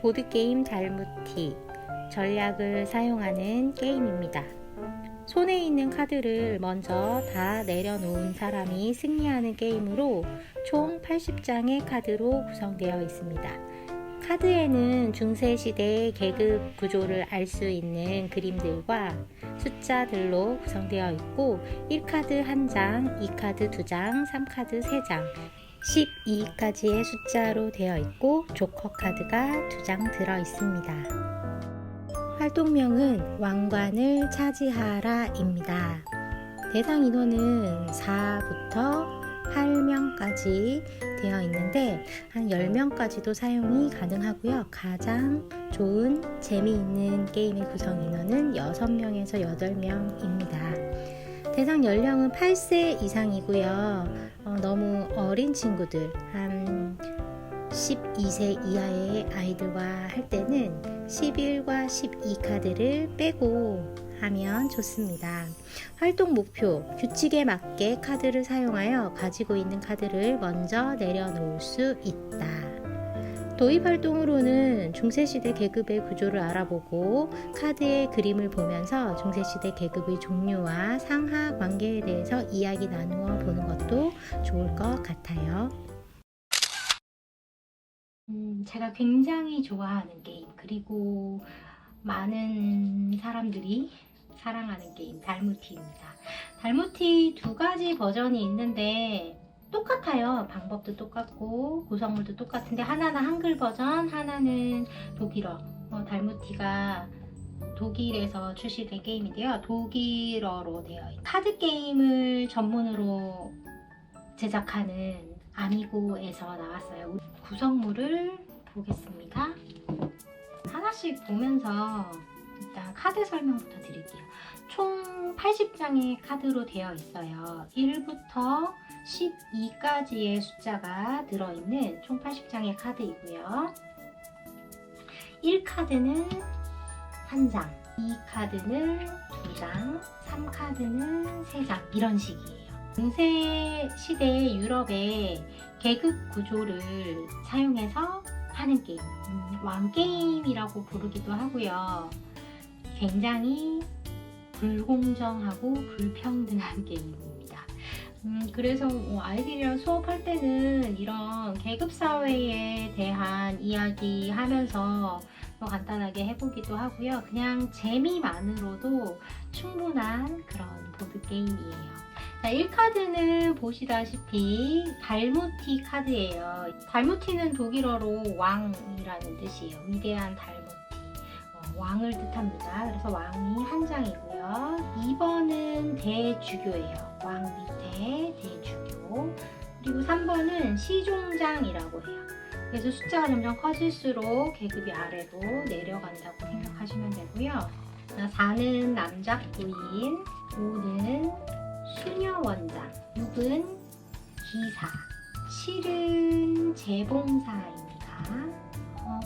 보드게임 달무티, 전략을 사용하는 게임입니다. 손에 있는 카드를 먼저 다 내려놓은 사람이 승리하는 게임으로 총 80장의 카드로 구성되어 있습니다. 카드에는 중세시대의 계급 구조를 알 수 있는 그림들과 숫자들로 구성되어 있고 1카드 1장, 2카드 2장, 3카드 3장, 12까지의 숫자로 되어 있고 조커 카드가 2장 들어 있습니다. 활동명은 왕관을 차지하라입니다. 대상 인원은 4부터 8명까지 되어 있는데 한 10명까지도 사용이 가능하고요. 가장 좋은 재미있는 게임의 구성 인원은 6명에서 8명입니다. 대상 연령은 8세 이상이고요. 너무 어린 친구들, 한 12세 이하의 아이들과 할 때는 11과 12카드를 빼고 하면 좋습니다. 활동 목표, 규칙에 맞게 카드를 사용하여 가지고 있는 카드를 먼저 내려놓을 수 있다. 도입 활동으로는 중세시대 계급의 구조를 알아보고 카드의 그림을 보면서 중세시대 계급의 종류와 상하 관계에 대해서 이야기 나누어 보는 것도 좋을 것 같아요. 제가 굉장히 좋아하는 게임, 그리고 많은 사람들이 사랑하는 게임 달무티입니다. 달무티 2가지 버전이 있는데 똑같아요. 방법도 똑같고 구성물도 똑같은데 하나는 한글 버전, 하나는 독일어. 달무티가 독일에서 출시된 게임인데요. 독일어로 되어 있는 카드 게임을 전문으로 제작하는 아미고에서 나왔어요. 구성물을 보겠습니다. 하나씩 보면서 일단 카드 설명부터 드릴게요. 총 80장의 카드로 되어 있어요. 1부터 12까지의 숫자가 들어있는 총 80장의 카드이고요. 1카드는 1장, 2카드는 2장, 3카드는 3장 이런 식이에요. 중세 시대 유럽의 계급 구조를 사용해서 하는 게임, 왕게임이라고 부르기도 하고요. 굉장히 불공정하고 불평등한 게임입니다. 그래서 아이들이랑 수업할 때는 이런 계급사회에 대한 이야기 하면서 간단하게 해보기도 하고요. 그냥 재미만으로도 충분한 그런 보드게임이에요. 자, 1카드는 보시다시피 달무티 카드예요. 달무티는 독일어로 왕이라는 뜻이에요. 위대한 달무티. 왕을 뜻합니다. 그래서 왕이 한 장이고요. 2번은 대주교예요. 왕 밑에 대주교. 그리고 3번은 시종장이라고 해요. 그래서 숫자가 점점 커질수록 계급이 아래로 내려간다고 생각하시면 되고요. 4는 남작부인, 5는 수녀원장, 6은 기사, 7은 재봉사입니다.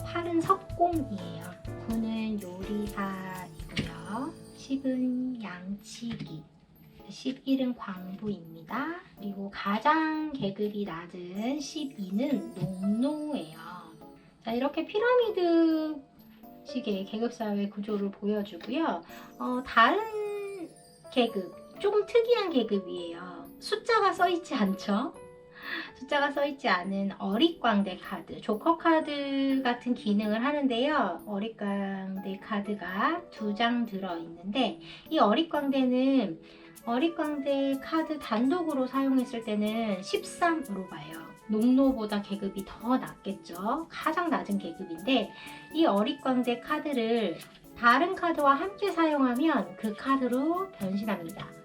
8은 석공이에요. 9는 요리사이고요. 10은 양치기, 11은 광부입니다. 그리고 가장 계급이 낮은 12는 농노예요. 자, 이렇게 피라미드 식의 계급사회 구조를 보여주고요. 다른 계급, 조금 특이한 계급이에요. 숫자가 써있지 않죠? 숫자가 써있지 않은 어릿광대 카드, 조커 카드 같은 기능을 하는데요. 어릿광대 카드가 2장 들어있는데 이 어릿광대는 어릿광대 카드 단독으로 사용했을 때는 13으로 봐요. 농노보다 계급이 더 낮겠죠. 가장 낮은 계급인데 이 어릿광대 카드를 다른 카드와 함께 사용하면 그 카드로 변신합니다.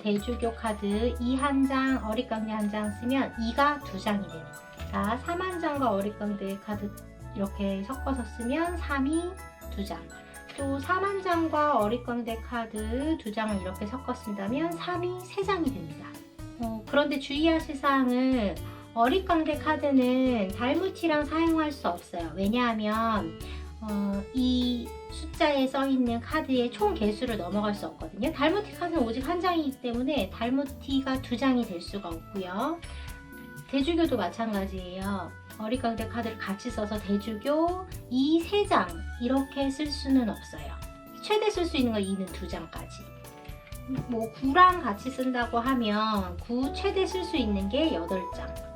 대주교 카드 2 1장, 어릿광대 1장 쓰면 2가 2장이 되는. 자, 3한장과 어릿광대 카드 이렇게 섞어서 쓰면 3이 2장. 또 3한장과 어릿광대 카드 2장을 이렇게 섞어 쓴다면 3이 3장이 됩니다. 그런데 주의하실 사항은 어릿광대 카드는 달무티랑 사용할 수 없어요. 왜냐하면 이 숫자에 써있는 카드의 총 개수를 넘어갈 수 없거든요. 달무티 카드는 오직 1장이기 때문에 달무티가 2장이 될 수가 없고요. 대주교도 마찬가지예요. 어리광대 카드를 같이 써서 대주교 2, 3장 이렇게 쓸 수는 없어요. 최대 쓸 수 있는 건 2는 2장까지. 뭐 9랑 같이 쓴다고 하면 9 최대 쓸 수 있는 게 8장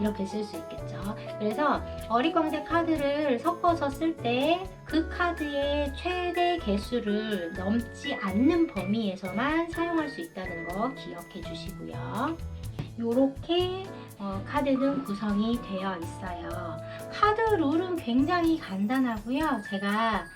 이렇게 쓸 수 있겠죠. 그래서 어리광대 카드를 섞어서 쓸 때 그 카드의 최대 개수를 넘지 않는 범위에서만 사용할 수 있다는 거 기억해 주시고요. 이렇게 카드는 구성이 되어 있어요. 카드 룰은 굉장히 간단하고요. 제가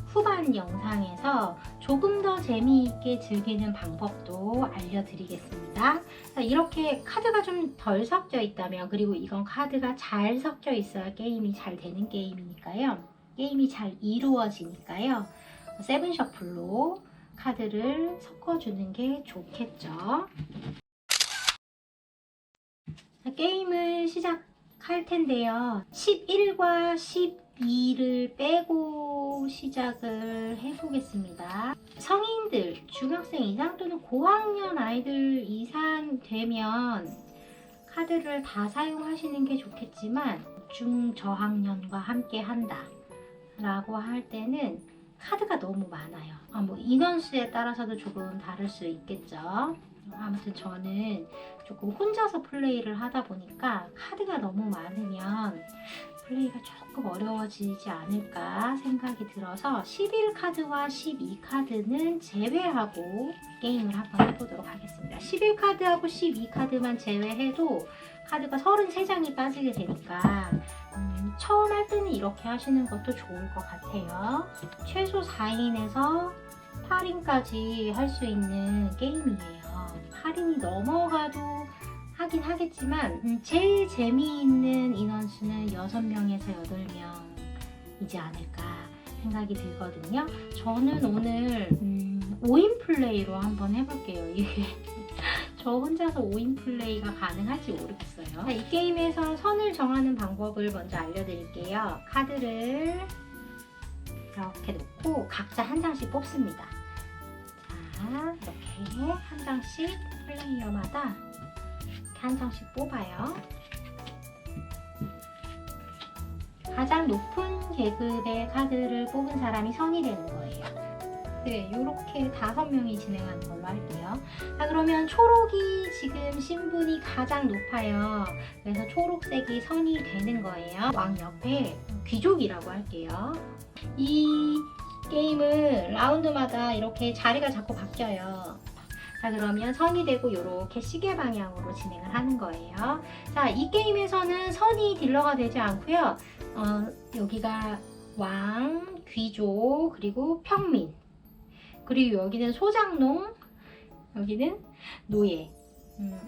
후반 영상에서 조금 더 재미있게 즐기는 방법도 알려드리겠습니다. 이렇게 카드가 좀 덜 섞여 있다면, 그리고 이건 카드가 잘 섞여 있어야 게임이 잘 되는 게임이니까요. 게임이 잘 이루어지니까요. 세븐 셔플로 카드를 섞어주는 게 좋겠죠. 게임을 시작할 텐데요. 11과 12를 빼고 시작을 해보겠습니다. 성인들, 중학생 이상 또는 고학년 아이들 이상 되면 카드를 다 사용하시는 게 좋겠지만, 중저학년과 함께 한다 라고 할 때는 카드가 너무 많아요. 뭐 인원수에 따라서도 조금 다를 수 있겠죠. 아무튼 저는 조금 혼자서 플레이를 하다 보니까 카드가 너무 많으면 플레이가 조금 어려워지지 않을까 생각이 들어서 11카드와 12카드는 제외하고 게임을 한번 해보도록 하겠습니다. 11카드하고 12카드만 제외해도 카드가 33장이 빠지게 되니까 처음 할 때는 이렇게 하시는 것도 좋을 것 같아요. 최소 4인에서 8인까지 할 수 있는 게임이에요. 8인이 넘어가도 하긴 하겠지만 제일 재미있는 인원수는 6명에서 8명이지 않을까 생각이 들거든요. 저는 오늘 5인 플레이로 한번 해볼게요. 이게 저 혼자서 5인 플레이가 가능할지 모르겠어요. 이 게임에서 선을 정하는 방법을 먼저 알려드릴게요. 카드를 이렇게 놓고 각자 한 장씩 뽑습니다. 자, 이렇게 한 장씩 플레이어마다 이렇게 한 장씩 뽑아요. 가장 높은 계급의 카드를 뽑은 사람이 선이 되는 거예요. 네, 이렇게 5명이 진행하는 걸로 할게요. 자, 그러면 초록이 지금 신분이 가장 높아요. 그래서 초록색이 선이 되는 거예요. 왕 옆에 귀족이라고 할게요. 이 게임은 라운드마다 이렇게 자리가 자꾸 바뀌어요. 자, 그러면 선이 되고 이렇게 시계 방향으로 진행을 하는 거예요. 자, 이 게임에서는 선이 딜러가 되지 않고요. 여기가 왕, 귀족, 그리고 평민, 그리고 여기는 소장농, 여기는 노예,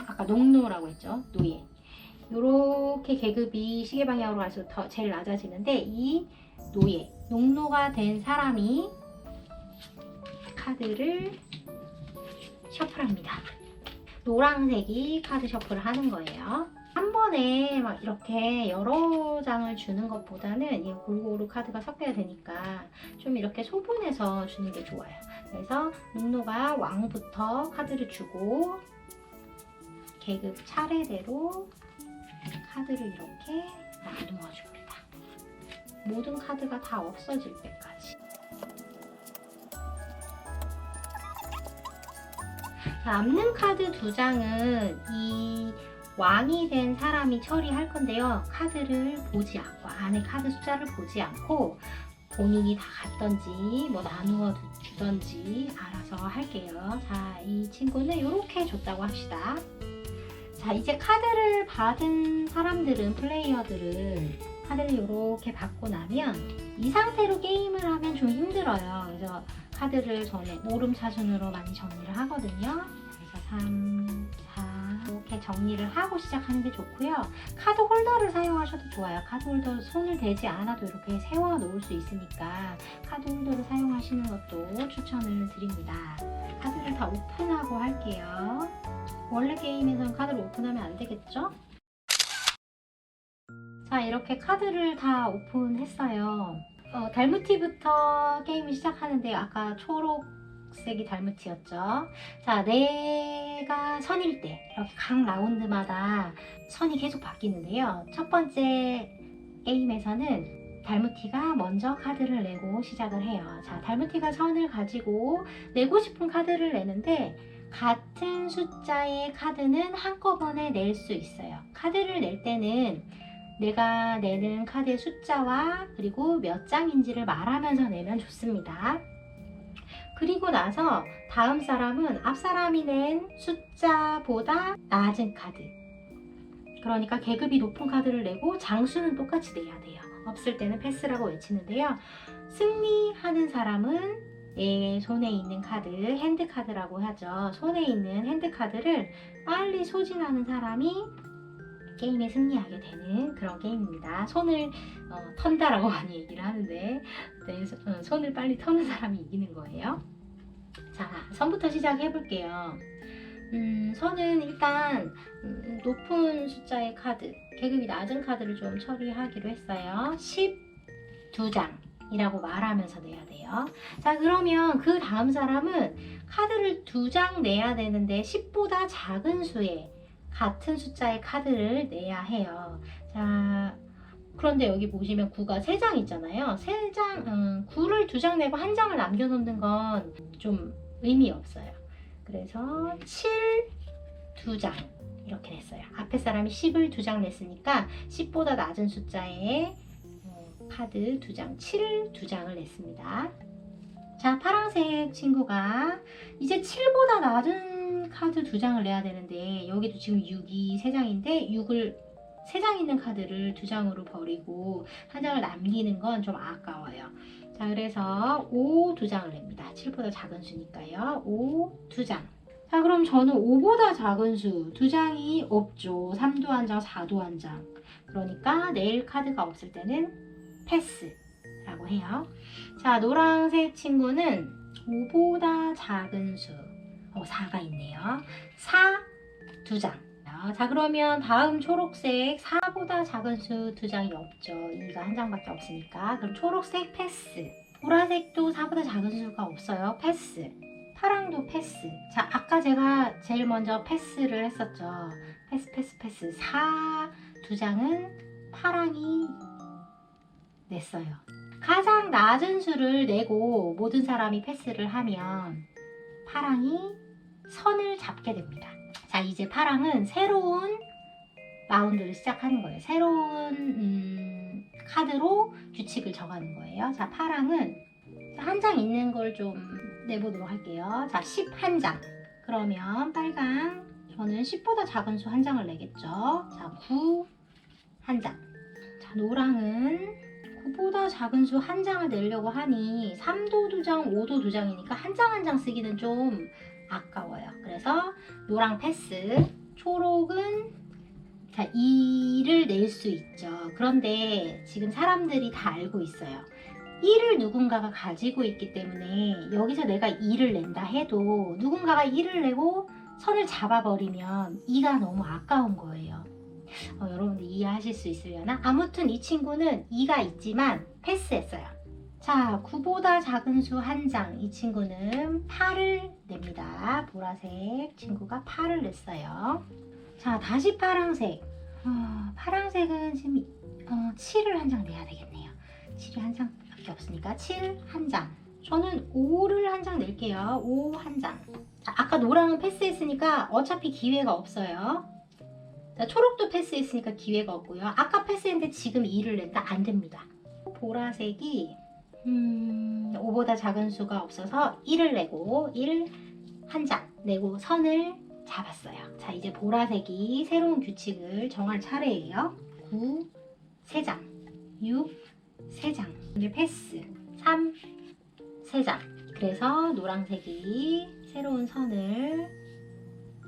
아까 농노라고 했죠. 노예. 이렇게 계급이 시계 방향으로 갈수록 더 제일 낮아지는데, 이 노예, 농노가 된 사람이 카드를 셔플합니다. 노란색이 카드 셔플을 하는 거예요. 한 번에 막 이렇게 여러 장을 주는 것보다는 이 골고루 카드가 섞여야 되니까 좀 이렇게 소분해서 주는 게 좋아요. 그래서 농노가 왕부터 카드를 주고 계급 차례대로 카드를 이렇게 나누어 줍니다. 모든 카드가 다 없어질 때까지. 남는 카드 2장은 이 왕이 된 사람이 처리할 건데요. 카드를 보지 않고, 안에 카드 숫자를 보지 않고 본인이 다 갖던지 뭐 나누어 주던지 알아서 할게요. 자, 이 친구는 이렇게 줬다고 합시다. 자, 이제 카드를 받은 사람들은, 플레이어들은 카드를 이렇게 받고 나면 이 상태로 게임을 하면 좀 힘들어요. 그래서 카드를 전에 오름차순으로 많이 정리를 하거든요. 그래서 3, 4 이렇게 정리를 하고 시작하는 게 좋고요. 카드 홀더를 사용하셔도 좋아요. 카드 홀더 손을 대지 않아도 이렇게 세워 놓을 수 있으니까 카드 홀더를 사용하시는 것도 추천을 드립니다. 카드를 다 오픈하고 할게요. 원래 게임에서는 카드를 오픈하면 안 되겠죠? 자, 이렇게 카드를 다 오픈했어요. 달무티부터 게임을 시작하는데 아까 초록 초록색이 달무티였죠. 자, 내가 선일 때 이렇게 각 라운드마다 선이 계속 바뀌는데요. 첫 번째 게임에서는 달무티가 먼저 카드를 내고 시작을 해요. 자, 달무티가 선을 가지고 내고 싶은 카드를 내는데 같은 숫자의 카드는 한꺼번에 낼 수 있어요. 카드를 낼 때는 내가 내는 카드의 숫자와 그리고 몇 장인지를 말하면서 내면 좋습니다. 그리고 나서 다음 사람은 앞 사람이 낸 숫자보다 낮은 카드, 그러니까 계급이 높은 카드를 내고 장수는 똑같이 내야 돼요. 없을 때는 패스라고 외치는데요. 승리하는 사람은 내 손에 있는 카드, 핸드카드라고 하죠. 손에 있는 핸드카드를 빨리 소진하는 사람이 게임에 승리하게 되는 그런 게임입니다. 손을 턴다라고 많이 얘기를 하는데 손을 빨리 터는 사람이 이기는 거예요. 자, 선부터 시작해 볼게요. 선은 일단 높은 숫자의 카드, 계급이 낮은 카드를 좀 처리하기로 했어요. 12장이라고 말하면서 내야 돼요. 자, 그러면 그 다음 사람은 카드를 2장 내야 되는데 10보다 작은 수의 같은 숫자의 카드를 내야 해요. 자, 그런데 여기 보시면 9가 3장 있잖아요. 9를 2장 내고 1장을 남겨놓는 건 좀 의미 없어요. 그래서 7, 2장 이렇게 냈어요. 앞에 사람이 10을 2장 냈으니까 10보다 낮은 숫자의 카드 2장, 7을 2장을 냈습니다. 자, 파란색 친구가 이제 7보다 낮은 카드 2장을 내야 되는데 여기도 지금 6이 3장인데 6을 3장 있는 카드를 2장으로 버리고 1장을 남기는 건 좀 아까워요. 자, 그래서 5 2장을 냅니다. 7보다 작은 수니까요. 5 2장. 자, 그럼 저는 5보다 작은 수 2장이 없죠. 3도 1장, 4도 1장. 그러니까 내일 카드가 없을 때는 패스라고 해요. 자, 노란색 친구는 5보다 작은 수 4가 있네요. 4 2장. 자, 그러면 다음 초록색 4보다 작은 수 2장이 없죠. 2가 1장밖에 없으니까. 그럼 초록색 패스. 보라색도 4보다 작은 수가 없어요. 패스. 파랑도 패스. 자, 아까 제가 제일 먼저 패스를 했었죠. 패스. 4 2장은 파랑이 냈어요. 가장 낮은 수를 내고 모든 사람이 패스를 하면 파랑이 선을 잡게 됩니다. 자, 이제 파랑은 새로운 라운드를 시작하는 거예요. 새로운 카드로 규칙을 정하는 거예요. 자, 파랑은 한 장 있는 걸 좀 내보도록 할게요. 자, 11장. 그러면 빨강, 저는 10보다 작은 수 1장을 내겠죠. 자, 9 1장. 자, 노랑은 9보다 작은 수 1장을 내려고 하니 3도 2장, 5도 2장이니까 한 장 쓰기는 좀 아까워요. 그래서 노랑 패스, 초록은 자 2를 낼 수 있죠. 그런데 지금 사람들이 다 알고 있어요. 1을 누군가가 가지고 있기 때문에 여기서 내가 2를 낸다 해도 누군가가 1을 내고 선을 잡아버리면 2가 너무 아까운 거예요. 여러분들 이해하실 수 있으려나? 아무튼 이 친구는 2가 있지만 패스했어요. 자, 9보다 작은 수 1장. 이 친구는 8을 냅니다. 보라색 친구가 8을 냈어요. 자, 다시 파랑색. 파랑색은 지금 7을 1장 내야 되겠네요. 7이 1장밖에 없으니까 7 1장. 저는 5를 1장 낼게요. 5 1장. 자, 아까 노랑은 패스했으니까 어차피 기회가 없어요. 자, 초록도 패스했으니까 기회가 없고요. 아까 패스했는데 지금 2를 낸다? 안 됩니다. 보라색이 5보다 작은 수가 없어서 1을 내고 1 1장 내고 선을 잡았어요. 자, 이제 보라색이 새로운 규칙을 정할 차례예요. 9 3장, 6 3장. 이제 패스 3 3장. 그래서 노란색이 새로운 선을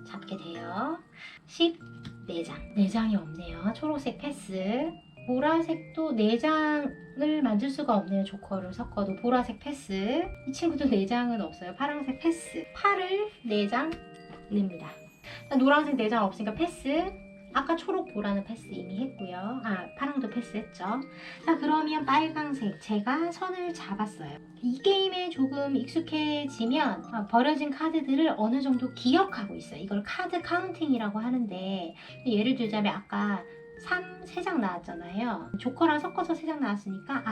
잡게 돼요. 14장. 4장이 없네요. 초록색 패스. 보라색도 4장을 만들 수가 없네요. 조커를 섞어도. 보라색 패스. 이 친구도 4장은 없어요. 파란색 패스. 8을 4장 냅니다. 노란색 4장 없으니까 패스. 아까 초록 보라는 패스 이미 했고요. 파랑도 패스했죠. 자, 그러면 빨강색 제가 선을 잡았어요. 이 게임에 조금 익숙해지면 버려진 카드들을 어느 정도 기억하고 있어요. 이걸 카드 카운팅이라고 하는데, 예를 들자면 아까 3장 나왔잖아요. 조커랑 섞어서 3장 나왔으니까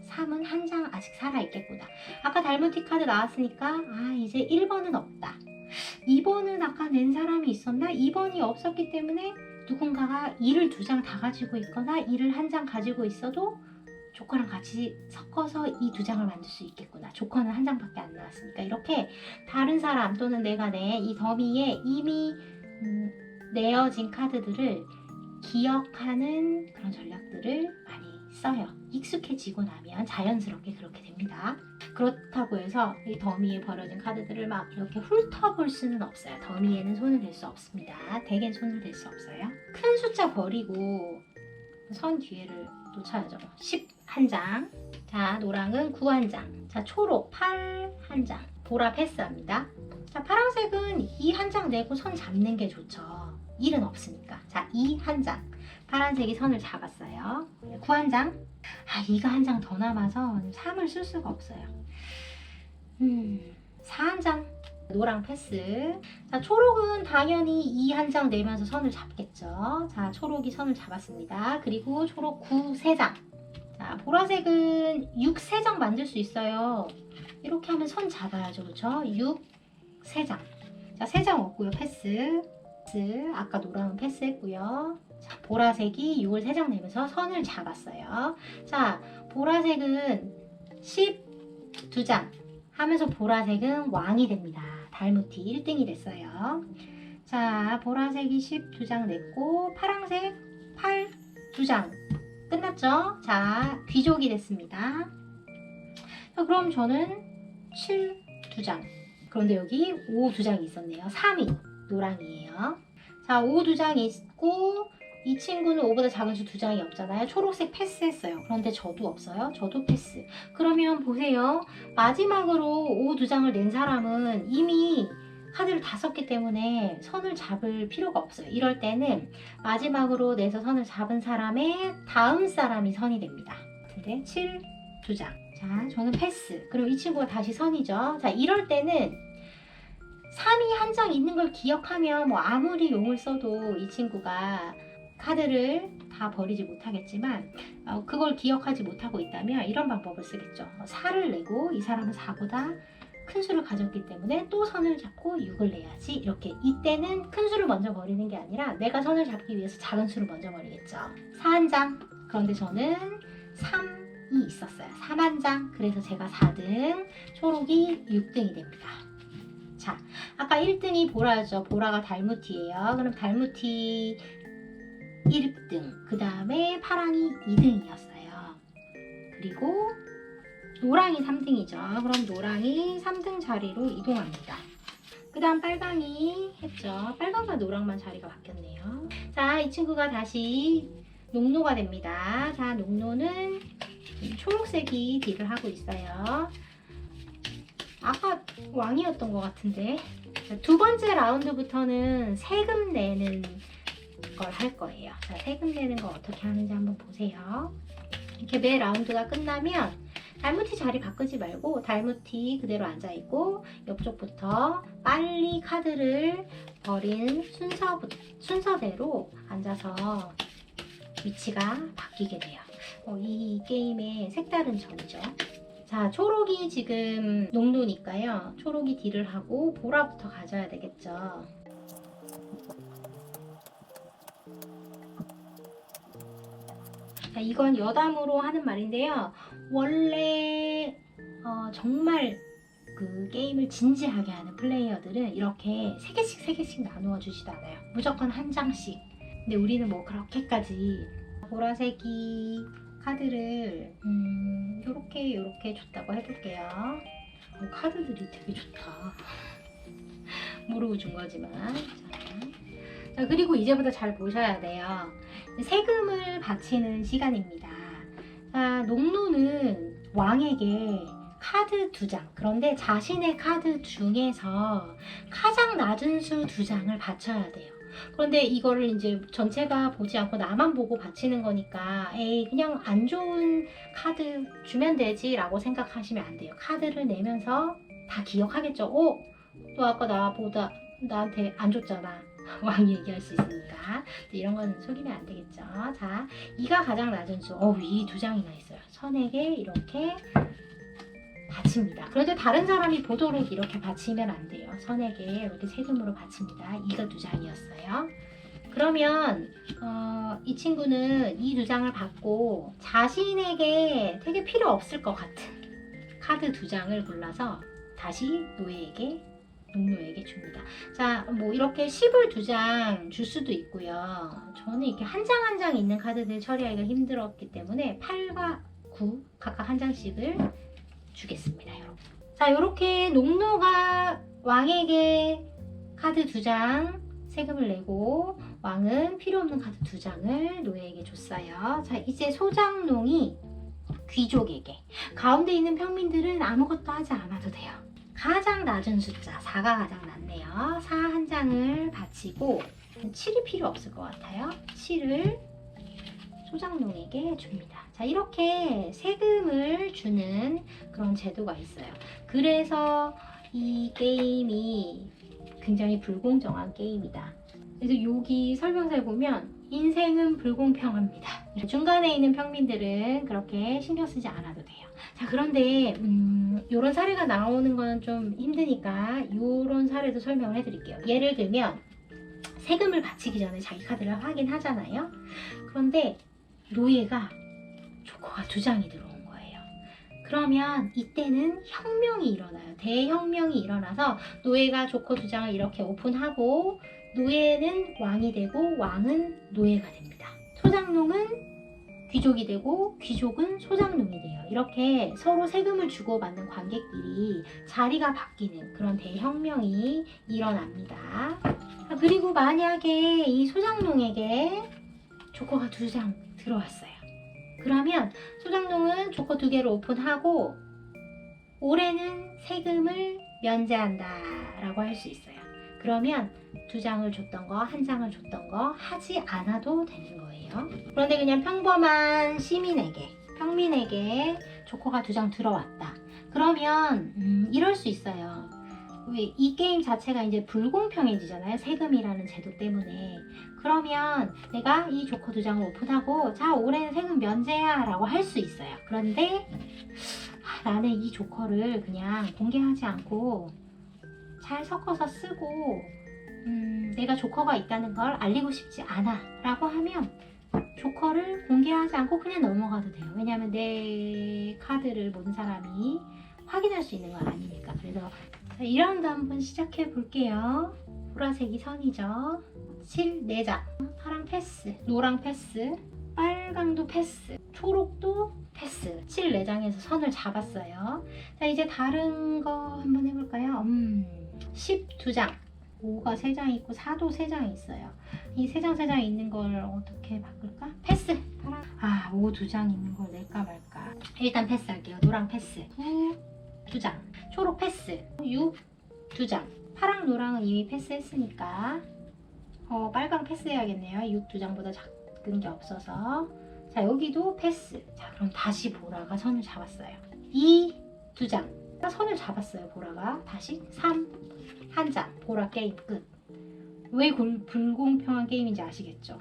3은 한 장 아직 살아있겠구나. 아까 달무티 카드 나왔으니까 이제 1번은 없다. 2번은 아까 낸 사람이 있었나? 2번이 없었기 때문에 누군가가 2를 2장 다 가지고 있거나 2를 한 장 가지고 있어도 조커랑 같이 섞어서 이 2장을 만들 수 있겠구나. 조커는 한 장밖에 안 나왔으니까. 이렇게 다른 사람 또는 내가 내 이 더미에 이미 내어진 카드들을 기억하는 그런 전략들을 많이 써요. 익숙해지고 나면 자연스럽게 그렇게 됩니다. 그렇다고 해서 이 더미에 버려진 카드들을 막 이렇게 훑어볼 수는 없어요. 더미에는 손을 댈 수 없습니다. 덱엔 손을 댈 수 없어요. 큰 숫자 버리고 선 뒤에를 놓쳐야죠. 11장. 자, 노랑은 9 한 장. 자, 초록 8 한 장. 보라 패스합니다. 자, 파란색은 2 한 장 내고 선 잡는 게 좋죠. 1은 없으니까. 자, 2 한 장. 파란색이 선을 잡았어요. 9 한 장. 2가 한 장 더 남아서 3을 쓸 수가 없어요. 4 한 장. 노랑 패스. 자, 초록은 당연히 2 한 장 내면서 선을 잡겠죠. 자, 초록이 선을 잡았습니다. 그리고 초록 9 3장. 자, 보라색은 6 3장 만들 수 있어요. 이렇게 하면 선 잡아야죠. 그렇죠? 6 3장. 자, 3장 없고요. 패스. 아까 노랑은 패스했고요. 자, 보라색이 6을 3장 내면서 선을 잡았어요. 자, 보라색은 12장 하면서 보라색은 왕이 됩니다. 달무티 1등이 됐어요. 자, 보라색이 12장 냈고 파랑색 8 2장 끝났죠? 자, 귀족이 됐습니다. 자, 그럼 저는 7 2장. 그런데 여기 5 2장이 있었네요. 3위 노랑이에요. 자, 5 2장 있고 이 친구는 5보다 작은 수 2장이 없잖아요. 초록색 패스했어요. 그런데 저도 없어요. 저도 패스. 그러면 보세요. 마지막으로 5 2장을 낸 사람은 이미 카드를 다 썼기 때문에 선을 잡을 필요가 없어요. 이럴 때는 마지막으로 내서 선을 잡은 사람의 다음 사람이 선이 됩니다. 근데 7 2장. 자, 저는 패스. 그럼 이 친구가 다시 선이죠. 자, 이럴 때는 3이 한 장 있는 걸 기억하면 뭐 아무리 용을 써도 이 친구가 카드를 다 버리지 못하겠지만 그걸 기억하지 못하고 있다면 이런 방법을 쓰겠죠. 4를 내고 이 사람은 4보다 큰 수를 가졌기 때문에 또 선을 잡고 6을 내야지. 이렇게 이때는 큰 수를 먼저 버리는 게 아니라 내가 선을 잡기 위해서 작은 수를 먼저 버리겠죠. 4 한 장. 그런데 저는 3이 있었어요. 3 한 장. 그래서 제가 4등, 초록이 6등이 됩니다. 자, 아까 1등이 보라였죠. 보라가 달무티예요. 그럼 달무티 1등, 그 다음에 파랑이 2등이었어요. 그리고 노랑이 3등이죠. 그럼 노랑이 3등 자리로 이동합니다. 그 다음 빨강이 했죠. 빨강과 노랑만 자리가 바뀌었네요. 자, 이 친구가 다시 농노가 됩니다. 자, 농노는 초록색이 딜을 하고 있어요. 아까 왕이었던 것 같은데. 자, 두 번째 라운드부터는 세금 내는 걸 할 거예요. 자, 세금 내는 거 어떻게 하는지 한번 보세요. 이렇게 매 라운드가 끝나면 달무티 자리 바꾸지 말고 달무티 그대로 앉아있고 옆쪽부터 빨리 카드를 버린 순서대로 앉아서 위치가 바뀌게 돼요. 이 게임의 색다른 점이죠. 자, 초록이 지금 농노니까요. 초록이 딜을 하고 보라부터 가져야 되겠죠. 자, 이건 여담으로 하는 말인데요. 원래 정말 그 게임을 진지하게 하는 플레이어들은 이렇게 3개씩 나누어 주지도 않아요. 무조건 한 장씩. 근데 우리는 뭐 그렇게까지. 보라색이 카드를 요렇게 줬다고 해볼게요. 카드들이 되게 좋다. 모르고 준 거지만. 자, 그리고 이제부터 잘 보셔야 돼요. 세금을 바치는 시간입니다. 자, 농노는 왕에게 카드 2장, 그런데 자신의 카드 중에서 가장 낮은 수 2장을 바쳐야 돼요. 그런데 이거를 이제 전체가 보지 않고 나만 보고 바치는 거니까 에이 그냥 안 좋은 카드 주면 되지 라고 생각하시면 안 돼요. 카드를 내면서 다 기억하겠죠. 너 아까 나보다 나한테 안 줬잖아. 왕이 얘기할 수 있으니까 이런 건 속이면 안 되겠죠. 자, 2가 가장 낮은 수. 위 2장이나 있어요. 선에게 이렇게 받칩니다. 그런데 다른 사람이 보도록 이렇게 받치면 안 돼요. 선에게 이렇게 세금으로 받칩니다. 2가 2장이었어요. 그러면 이 친구는 이 2장을 받고 자신에게 되게 필요 없을 것 같은 카드 2장을 골라서 다시 농노에게 줍니다. 자, 뭐 이렇게 10을 2장 줄 수도 있고요. 저는 이렇게 한 장 한 장 있는 카드들 처리하기가 힘들었기 때문에 8과 9 각각 한 장씩을 주겠습니다. 여러분. 자, 이렇게 농노가 왕에게 카드 2장 세금을 내고 왕은 필요 없는 카드 2장을 노예에게 줬어요. 자, 이제 소장농이 귀족에게, 가운데 있는 평민들은 아무것도 하지 않아도 돼요. 가장 낮은 숫자 4가 가장 낮네요. 4 한 장을 바치고 7이 필요 없을 것 같아요. 7을 소장농에게 줍니다. 자, 이렇게 세금을 주는 그런 제도가 있어요. 그래서 이 게임이 굉장히 불공정한 게임이다. 그래서 여기 설명서에 보면 인생은 불공평합니다. 중간에 있는 평민들은 그렇게 신경 쓰지 않아도 돼요. 자, 그런데 이런 사례가 나오는 건 좀 힘드니까 이런 사례도 설명을 해드릴게요. 예를 들면 세금을 바치기 전에 자기 카드를 확인하잖아요. 그런데 노예가 조커가 2장이 들어온 거예요. 그러면 이때는 혁명이 일어나요. 대혁명이 일어나서 노예가 조커 2장을 이렇게 오픈하고 노예는 왕이 되고 왕은 노예가 됩니다. 소장농은 귀족이 되고 귀족은 소장농이 돼요. 이렇게 서로 세금을 주고받는 관객끼리 자리가 바뀌는 그런 대혁명이 일어납니다. 그리고 만약에 이 소장농에게 조커가 2장 들어왔어요. 그러면 소장농은 조커 2개를 오픈하고 올해는 세금을 면제한다 라고 할 수 있어요. 그러면 2장을 줬던 거, 1장을 줬던 거 하지 않아도 되는 거예요. 그런데 그냥 평범한 시민에게, 평민에게 조커가 2장 들어왔다. 그러면 이럴 수 있어요. 왜 이 게임 자체가 이제 불공평해지잖아요. 세금이라는 제도 때문에. 그러면 내가 이 조커 2장을 오픈하고 자, 올해는 세금 면제야 라고 할 수 있어요. 그런데 나는 이 조커를 그냥 공개하지 않고 잘 섞어서 쓰고 내가 조커가 있다는 걸 알리고 싶지 않아 라고 하면 조커를 공개하지 않고 그냥 넘어가도 돼요. 왜냐하면 내 카드를 모든 사람이 확인할 수 있는 건 아니니까. 그래서 2라운드 한번 시작해 볼게요. 보라색이 선이죠. 7, 4장. 파랑 패스, 노랑 패스, 빨강도 패스, 초록도 패스. 7, 4장에서 선을 잡았어요. 자, 이제 다른 거 한번 해볼까요? 12장. 5가 3장 있고 4도 3장 있어요. 이 3장 3장 있는 걸 어떻게 바꿀까? 패스! 파랑. 5 2장 있는 걸 낼까 말까. 일단 패스할게요. 노랑 패스. 9, 2장. 초록 패스. 6, 2장. 파랑 노랑은 이미 패스했으니까 빨강 패스해야겠네요. 6 2장보다 작은 게 없어서. 자, 여기도 패스. 자, 그럼 다시 보라가 선을 잡았어요. 2, 2장. 선을 잡았어요. 보라가. 다시 3, 1장. 보라 게임 끝. 왜 불공평한 게임인지 아시겠죠?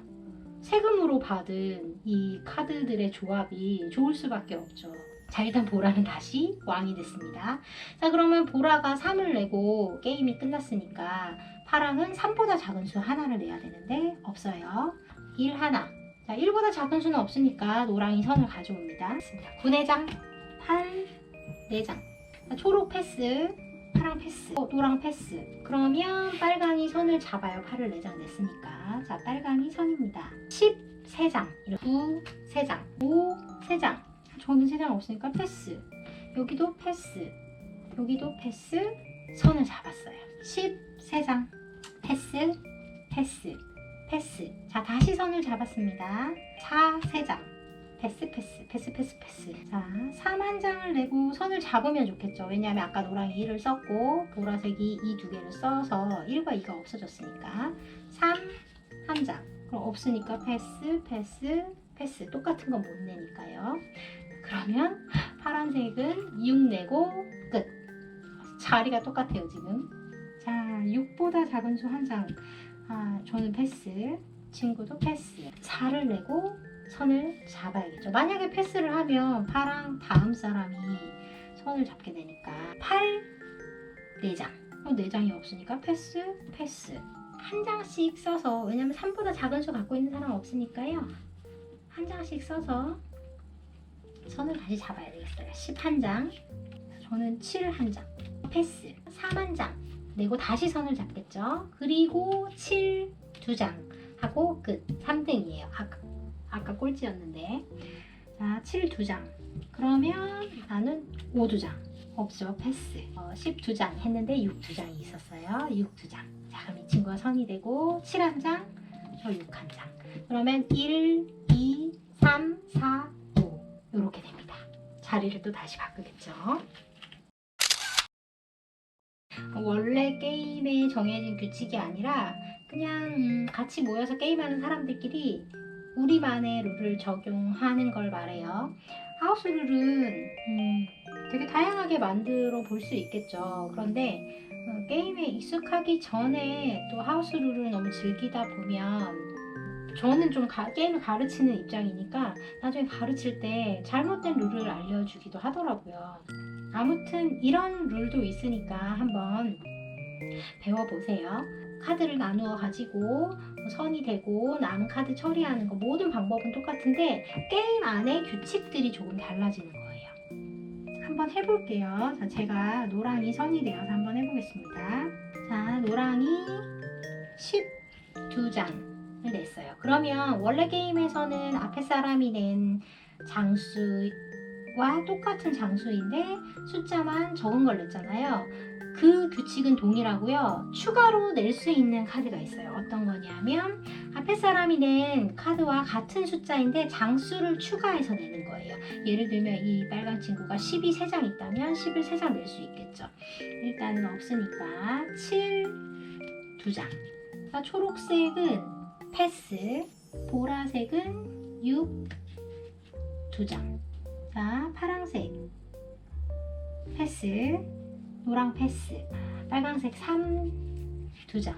세금으로 받은 이 카드들의 조합이 좋을 수밖에 없죠. 자, 일단 보라는 다시 왕이 됐습니다. 자, 그러면 보라가 3을 내고 게임이 끝났으니까 파랑은 3보다 작은 수 하나를 내야 되는데 없어요. 1 하나. 자, 1보다 작은 수는 없으니까 노랑이 선을 가져옵니다. 9 4장, 8 4장. 자, 초록 패스, 파랑 패스, 노랑 패스. 그러면 빨강이 선을 잡아요. 8을 4장 냈으니까. 자, 빨강이 선입니다. 10 3장, 9 3장, 5 3장. 저는 3장 없으니까 패스. 여기도 패스. 여기도 패스. 선을 잡았어요. 13장. 패스. 패스. 패스. 자, 다시 선을 잡았습니다. 4 3장. 패스 패스 패스 패스 패스. 자, 3 한 장을 내고 선을 잡으면 좋겠죠. 왜냐하면 아까 노랑이 1을 썼고 보라색이 이 두 개를 써서 1과 2가 없어졌으니까 3 한 장. 그럼 없으니까 패스 패스 패스. 똑같은 건 못 내니까요. 그러면 파란색은 6 내고 끝. 자리가 똑같아요 지금. 자, 6보다 작은 수 한 장. 저는 패스. 친구도 패스. 4를 내고 선을 잡아야겠죠. 만약에 패스를 하면 파랑 다음 사람이 선을 잡게 되니까 8 4장. 4장이 없으니까 패스 패스. 한 장씩 써서, 왜냐면 3보다 작은 수 갖고 있는 사람 없으니까요. 한 장씩 써서 선을 다시 잡아야 되겠어요. 11장. 저는 7 한 장. 패스. 3 한 장 내고 다시 선을 잡겠죠. 그리고 7 2장 하고 끝. 3등이에요. 아까 꼴찌였는데. 자, 7 2장. 그러면 나는 5 2장. 없죠. 패스. 10 2장 했는데 6 2장이 있었어요. 6 2장. 자, 그럼 이 친구가 선이 되고 7 한 장, 저 6 한 장. 그러면 1, 2, 3, 4, 5 이렇게 됩니다. 자리를 또 다시 바꾸겠죠. 원래 게임에 정해진 규칙이 아니라 그냥 같이 모여서 게임하는 사람들끼리 우리만의 룰을 적용하는 걸 말해요. 하우스 룰은 되게 다양하게 만들어 볼 수 있겠죠. 그런데 게임에 익숙하기 전에 또 하우스 룰을 너무 즐기다 보면, 저는 좀 게임을 가르치는 입장이니까 나중에 가르칠 때 잘못된 룰을 알려주기도 하더라고요. 아무튼 이런 룰도 있으니까 한번 배워보세요. 카드를 나누어 가지고 선이 되고 남은 카드 처리하는 거, 모든 방법은 똑같은데 게임 안에 규칙들이 조금 달라지는 거예요. 한번 해볼게요. 자, 제가 노랑이 선이 되어서 한번 해보겠습니다. 자, 노랑이 12장을 냈어요. 그러면 원래 게임에서는 앞에 사람이 낸 장수와 똑같은 장수인데 숫자만 적은 걸 냈잖아요. 그 규칙은 동일하고요. 추가로 낼 수 있는 카드가 있어요. 어떤 거냐면 앞에 사람이 낸 카드와 같은 숫자인데 장수를 추가해서 내는 거예요. 예를 들면 이 빨간 친구가 10이 3장 있다면 10을 3장 낼 수 있겠죠. 일단은 없으니까 7 2장. 초록색은 패스, 보라색은 6 2장. 자, 파란색 패스, 노랑 패스, 빨간색 3 2장,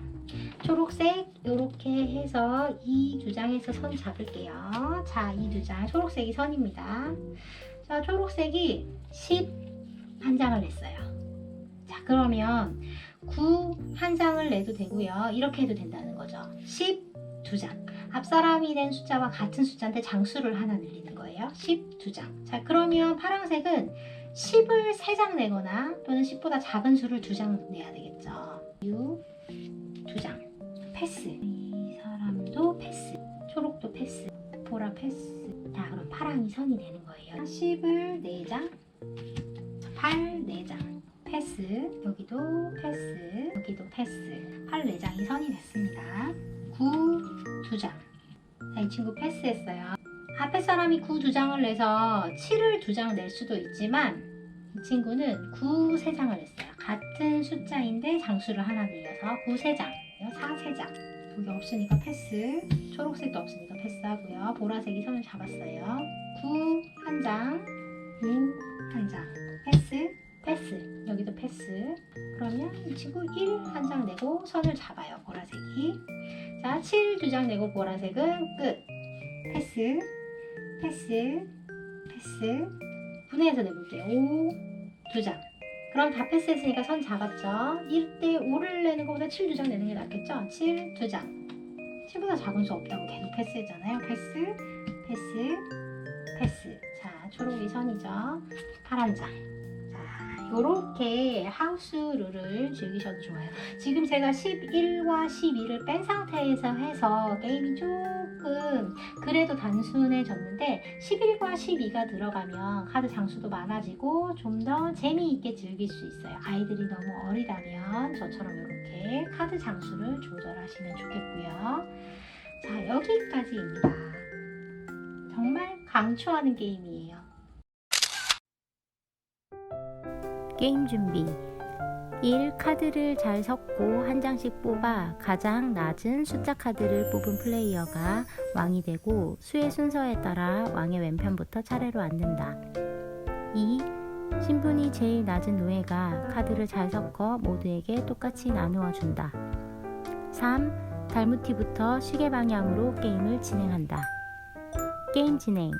초록색 이렇게 해서 이 2장에서 선 잡을게요. 자, 이 2장 초록색이 선입니다. 자, 초록색이 10 한 장을 냈어요. 자, 그러면 9 한 장을 내도 되고요. 이렇게 해도 된다는 거죠. 10 2장. 앞 사람이 낸 숫자와 같은 숫자인데 장수를 하나 늘리는 거예요. 10 2장. 자, 그러면 파란색은 10을 3장 내거나 또는 10보다 작은 수를 2장 내야 되겠죠. 6 2장. 패스. 이 사람도 패스. 초록도 패스. 보라 패스. 자, 그럼 파랑이 선이 되는 거예요. 10을 4장. 8 4장. 패스. 여기도 패스. 여기도 패스. 8 4장이 선이 됐습니다. 9 2장. 자, 이 친구 패스했어요. 앞에 사람이 9 2장을 내서 7을 2장 낼 수도 있지만 이 친구는 9 3장을 냈어요. 같은 숫자인데 장수를 하나 늘려서 9 3장, 4 3장. 여기 없으니까 패스. 초록색도 없으니까 패스하고요. 보라색이 선을 잡았어요. 9 1장, 6 1장. 패스, 패스. 여기도 패스. 그러면 이 친구 1 1장 내고 선을 잡아요. 보라색이. 자, 7 2장 내고 보라색은 끝. 패스, 패스, 패스. 분해해서 내볼게요. 5 2장. 그럼 다 패스했으니까 선 잡았죠. 이때 5를 내는 것보다 7 2장 내는 게 낫겠죠. 7 2장. 7보다 작은 수 없다고 계속 패스했잖아요. 패스, 패스, 패스. 자, 초록이 선이죠. 파란 장. 이렇게 하우스 룰을 즐기셔도 좋아요. 지금 제가 11과 12를 뺀 상태에서 해서 게임이 조금 그래도 단순해졌는데 11과 12가 들어가면 카드 장수도 많아지고 좀 더 재미있게 즐길 수 있어요. 아이들이 너무 어리다면 저처럼 이렇게 카드 장수를 조절하시면 좋겠고요. 자, 여기까지입니다. 정말 강추하는 게임이에요. 게임 준비. 1. 카드를 잘 섞고 한 장씩 뽑아 가장 낮은 숫자 카드를 뽑은 플레이어가 왕이 되고 수의 순서에 따라 왕의 왼편부터 차례로 앉는다. 2. 신분이 제일 낮은 노예가 카드를 잘 섞어 모두에게 똑같이 나누어 준다. 3. 달무티부터 시계 방향으로 게임을 진행한다. 게임 진행.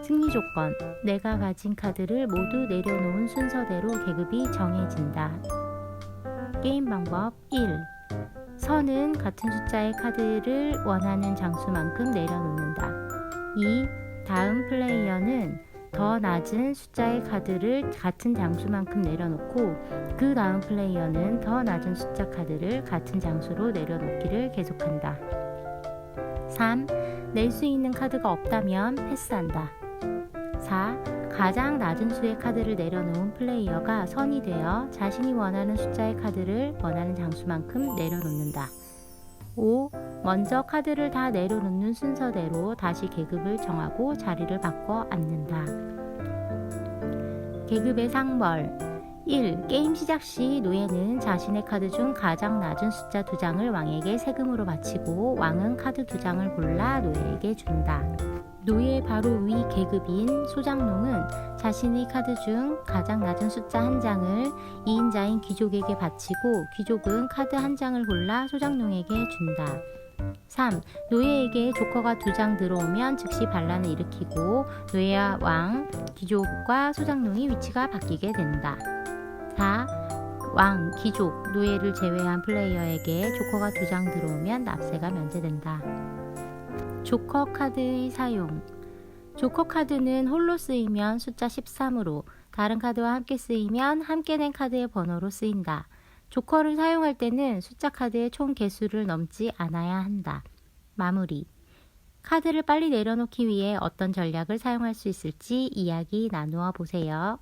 승리 조건. 내가 가진 카드를 모두 내려놓은 순서대로 계급이 정해진다. 게임 방법 1. 선은 같은 숫자의 카드를 원하는 장수만큼 내려놓는다. 2. 다음 플레이어는 더 낮은 숫자의 카드를 같은 장수만큼 내려놓고 그 다음 플레이어는 더 낮은 숫자 카드를 같은 장수로 내려놓기를 계속한다. 3. 낼 수 있는 카드가 없다면 패스한다. 4. 가장 낮은 수의 카드를 내려놓은 플레이어가 선이 되어 자신이 원하는 숫자의 카드를 원하는 장수만큼 내려놓는다. 5. 먼저 카드를 다 내려놓는 순서대로 다시 계급을 정하고 자리를 바꿔 앉는다. 계급의 상벌. 1. 게임 시작 시 노예는 자신의 카드 중 가장 낮은 숫자 2장을 왕에게 세금으로 바치고 왕은 카드 2장을 골라 노예에게 준다. 노예 바로 위 계급인 소장농은 자신의 카드 중 가장 낮은 숫자 1장을 2인자인 귀족에게 바치고 귀족은 카드 1장을 골라 소장농에게 준다. 3. 노예에게 조커가 2장 들어오면 즉시 반란을 일으키고 노예와 왕, 귀족과 소장농이 위치가 바뀌게 된다. 4. 왕, 귀족, 노예를 제외한 플레이어에게 조커가 2장 들어오면 납세가 면제된다. 조커 카드의 사용. 조커 카드는 홀로 쓰이면 숫자 13으로, 다른 카드와 함께 쓰이면 함께 낸 카드의 번호로 쓰인다. 조커를 사용할 때는 숫자 카드의 총 개수를 넘지 않아야 한다. 마무리. 카드를 빨리 내려놓기 위해 어떤 전략을 사용할 수 있을지 이야기 나누어 보세요.